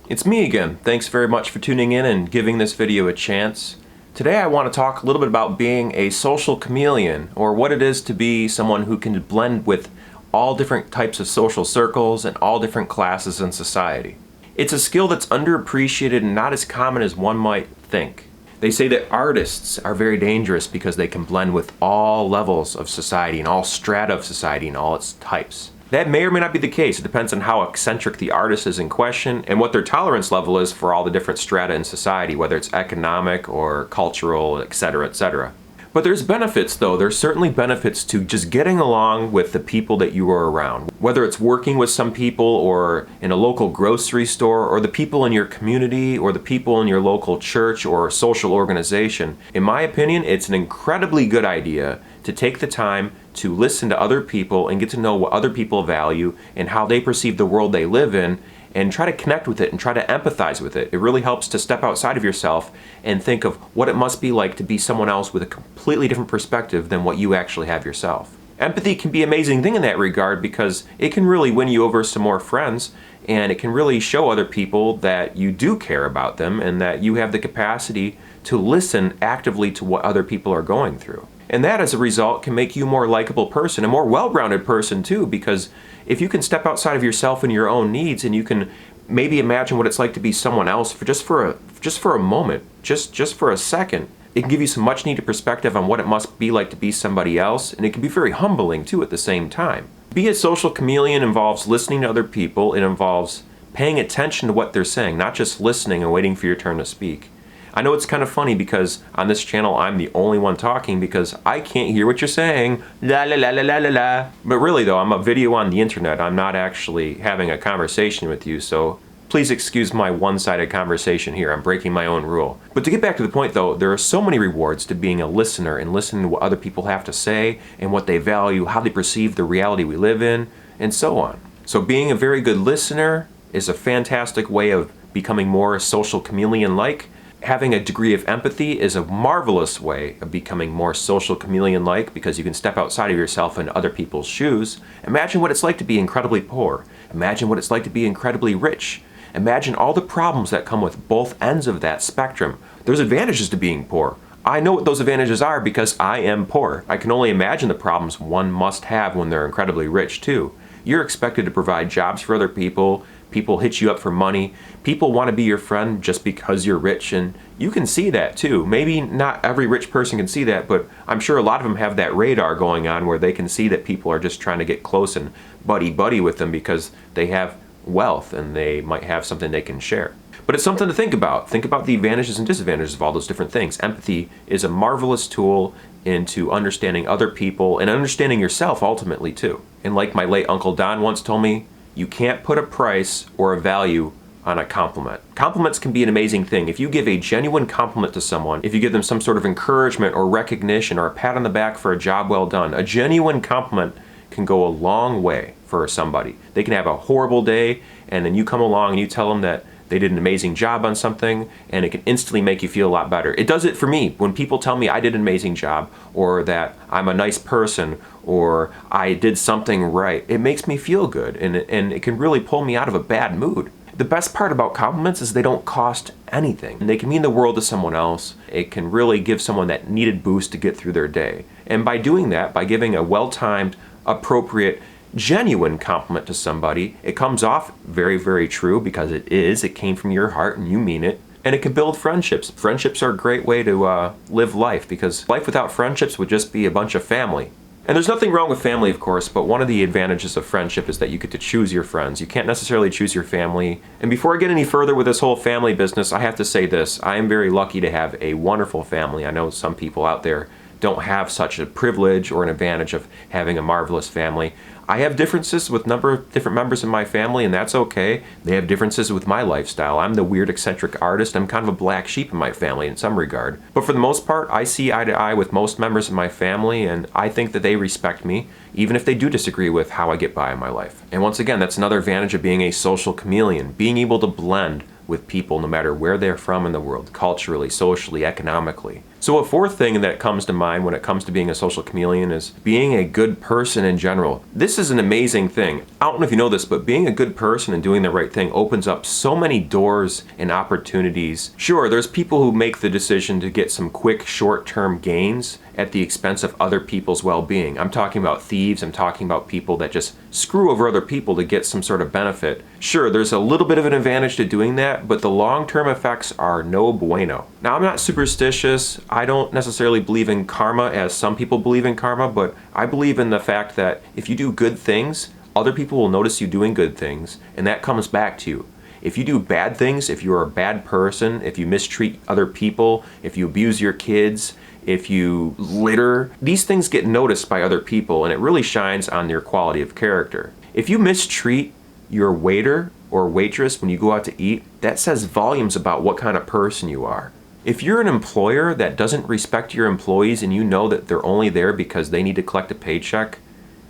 It's me again. Thanks very much for tuning in and giving this video a chance. Today I want to talk a little bit about being a social chameleon, or what it is to be someone who can blend with all different types of social circles and all different classes in society. It's a skill that's underappreciated and not as common as one might think. They say that artists are very dangerous because they can blend with all levels of society and all strata of society and all its types. That may or may not be the case. It depends on how eccentric the artist is in question and what their tolerance level is for all the different strata in society, whether it's economic or cultural, etc., etc. But there's benefits though. There's certainly benefits to just getting along with the people that you are around. Whether it's working with some people or in a local grocery store or the people in your community or the people in your local church or social organization. In my opinion, it's an incredibly good idea to take the time to listen to other people and get to know what other people value and how they perceive the world they live in, and try to connect with it and try to empathize with it. It really helps to step outside of yourself and think of what it must be like to be someone else with a completely different perspective than what you actually have yourself. Empathy can be an amazing thing in that regard because it can really win you over some more friends, and it can really show other people that you do care about them and that you have the capacity to listen actively to what other people are going through. And that, as a result, can make you a more likable person, a more well-rounded person too, because if you can step outside of yourself and your own needs, and you can maybe imagine what it's like to be someone else for just for a moment, just for a second, it can give you some much-needed perspective on what it must be like to be somebody else, and it can be very humbling too at the same time. Be a social chameleon involves listening to other people. It involves paying attention to what they're saying, not just listening and waiting for your turn to speak. I know it's kind of funny because on this channel I'm the only one talking because I can't hear what you're saying. La la la la la la la. But really though, I'm a video on the internet. I'm not actually having a conversation with you, so please excuse my one-sided conversation here. I'm breaking my own rule. But to get back to the point though, there are so many rewards to being a listener and listening to what other people have to say and what they value, how they perceive the reality we live in, and so on. So being a very good listener is a fantastic way of becoming more social chameleon-like. Having a degree of empathy is a marvelous way of becoming more social chameleon-like because you can step outside of yourself into other people's shoes. Imagine what it's like to be incredibly poor. Imagine what it's like to be incredibly rich. Imagine all the problems that come with both ends of that spectrum. There's advantages to being poor. I know what those advantages are because I am poor. I can only imagine the problems one must have when they're incredibly rich too. You're expected to provide jobs for other people. People hit you up for money. People want to be your friend just because you're rich, and you can see that too. Maybe not every rich person can see that, but I'm sure a lot of them have that radar going on where they can see that people are just trying to get close and buddy-buddy with them because they have wealth and they might have something they can share. But it's something to think about. Think about the advantages and disadvantages of all those different things. Empathy is a marvelous tool into understanding other people and understanding yourself ultimately too. And like my late Uncle Don once told me, you can't put a price or a value on a compliment. Compliments can be an amazing thing. If you give a genuine compliment to someone, if you give them some sort of encouragement or recognition or a pat on the back for a job well done, a genuine compliment can go a long way for somebody. They can have a horrible day, and then you come along and you tell them that they did an amazing job on something, and it can instantly make you feel a lot better. It does it for me. When people tell me I did an amazing job, or that I'm a nice person, or I did something right, it makes me feel good, and it can really pull me out of a bad mood. The best part about compliments is they don't cost anything. They can mean the world to someone else. It can really give someone that needed boost to get through their day. And by doing that, by giving a well-timed, appropriate, genuine compliment to somebody, it comes off very, very true because it came from your heart and you mean it, and it can build friendships. Friendships are a great way to live life, because life without friendships would just be a bunch of family. And there's nothing wrong with family, of course, but one of the advantages of friendship is that you get to choose your friends. You can't necessarily choose your family. And before I get any further with this whole family business, I have to say this. I am very lucky to have a wonderful family. I know some people out there don't have such a privilege or an advantage of having a marvelous family. I have differences with a number of different members of my family, and that's okay. They have differences with my lifestyle. I'm the weird eccentric artist. I'm kind of a black sheep in my family in some regard. But for the most part, I see eye to eye with most members of my family, and I think that they respect me, even if they do disagree with how I get by in my life. And once again, that's another advantage of being a social chameleon, being able to blend with people no matter where they're from in the world, culturally, socially, economically. So a fourth thing that comes to mind when it comes to being a social chameleon is being a good person in general. This is an amazing thing. I don't know if you know this, but being a good person and doing the right thing opens up so many doors and opportunities. Sure, there's people who make the decision to get some quick short-term gains at the expense of other people's well-being. I'm talking about thieves, I'm talking about people that just screw over other people to get some sort of benefit. Sure, there's a little bit of an advantage to doing that, but the long-term effects are no bueno. Now, I'm not superstitious. I don't necessarily believe in karma as some people believe in karma, but I believe in the fact that if you do good things, other people will notice you doing good things, and that comes back to you. If you do bad things, if you're a bad person, if you mistreat other people, if you abuse your kids, if you litter, these things get noticed by other people, and it really shines on your quality of character. If you mistreat your waiter or waitress when you go out to eat, that says volumes about what kind of person you are. If you're an employer that doesn't respect your employees and you know that they're only there because they need to collect a paycheck,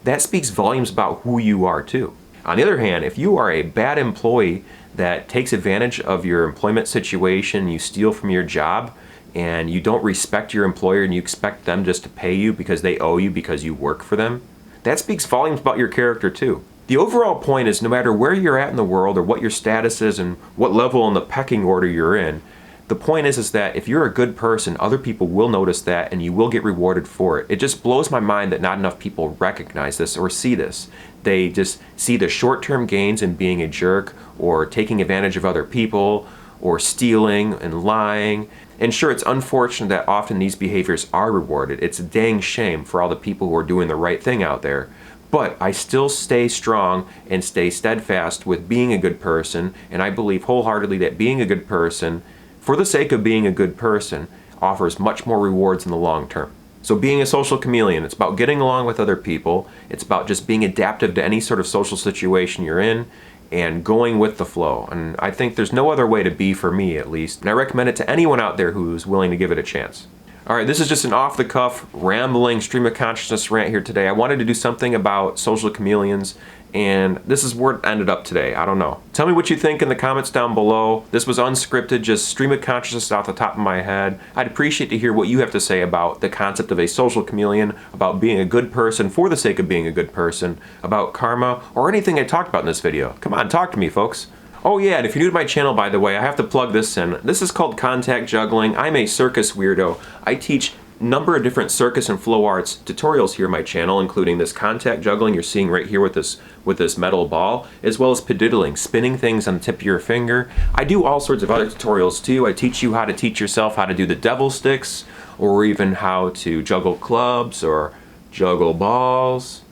that speaks volumes about who you are too. On the other hand, if you are a bad employee that takes advantage of your employment situation, you steal from your job, and you don't respect your employer and you expect them just to pay you because they owe you because you work for them, that speaks volumes about your character too. The overall point is no matter where you're at in the world or what your status is and what level in the pecking order you're in, the point is that if you're a good person, other people will notice that and you will get rewarded for it. It just blows my mind that not enough people recognize this or see this. They just see the short-term gains in being a jerk or taking advantage of other people or stealing and lying. And sure, it's unfortunate that often these behaviors are rewarded. It's a dang shame for all the people who are doing the right thing out there. But I still stay strong and stay steadfast with being a good person, and I believe wholeheartedly that being a good person, for the sake of being a good person, offers much more rewards in the long term. So being a social chameleon, it's about getting along with other people, it's about just being adaptive to any sort of social situation you're in, and going with the flow. And I think there's no other way to be, for me at least, and I recommend it to anyone out there who's willing to give it a chance. Alright, this is just an off-the-cuff, rambling stream of consciousness rant here today. I wanted to do something about social chameleons, and this is where it ended up today. I don't know. Tell me what you think in the comments down below. This was unscripted, just stream of consciousness off the top of my head. I'd appreciate to hear what you have to say about the concept of a social chameleon, about being a good person for the sake of being a good person, about karma, or anything I talked about in this video. Come on, talk to me, folks. Oh yeah, and if you're new to my channel, by the way, I have to plug this in. This is called Contact Juggling. I'm a circus weirdo. I teach a number of different circus and flow arts tutorials here on my channel, including this contact juggling you're seeing right here with this metal ball, as well as pediddling, spinning things on the tip of your finger. I do all sorts of other tutorials too. I teach you how to teach yourself how to do the devil sticks, or even how to juggle clubs or juggle balls.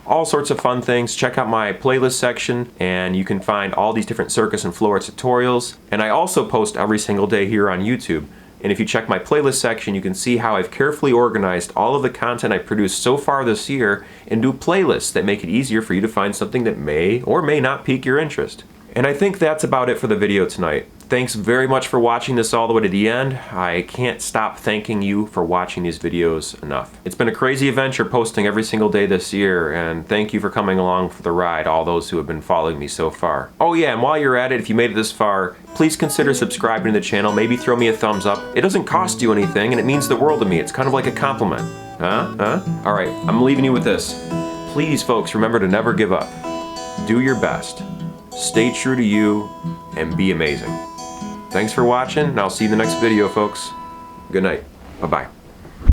All sorts of fun things. Check out my playlist section and you can find all these different circus and floor tutorials. And I also post every single day here on YouTube. And if you check my playlist section, you can see how I've carefully organized all of the content I produced so far this year into playlists that make it easier for you to find something that may or may not pique your interest. And I think that's about it for the video tonight. Thanks very much for watching this all the way to the end. I can't stop thanking you for watching these videos enough. It's been a crazy adventure posting every single day this year, and thank you for coming along for the ride, all those who have been following me so far. Oh yeah, and while you're at it, if you made it this far, please consider subscribing to the channel, maybe throw me a thumbs up. It doesn't cost you anything, and it means the world to me. It's kind of like a compliment. Huh? Alright, I'm leaving you with this. Please, folks, remember to never give up. Do your best. Stay true to you, and be amazing. Thanks for watching, and I'll see you in the next video, folks. Good night. Bye-bye.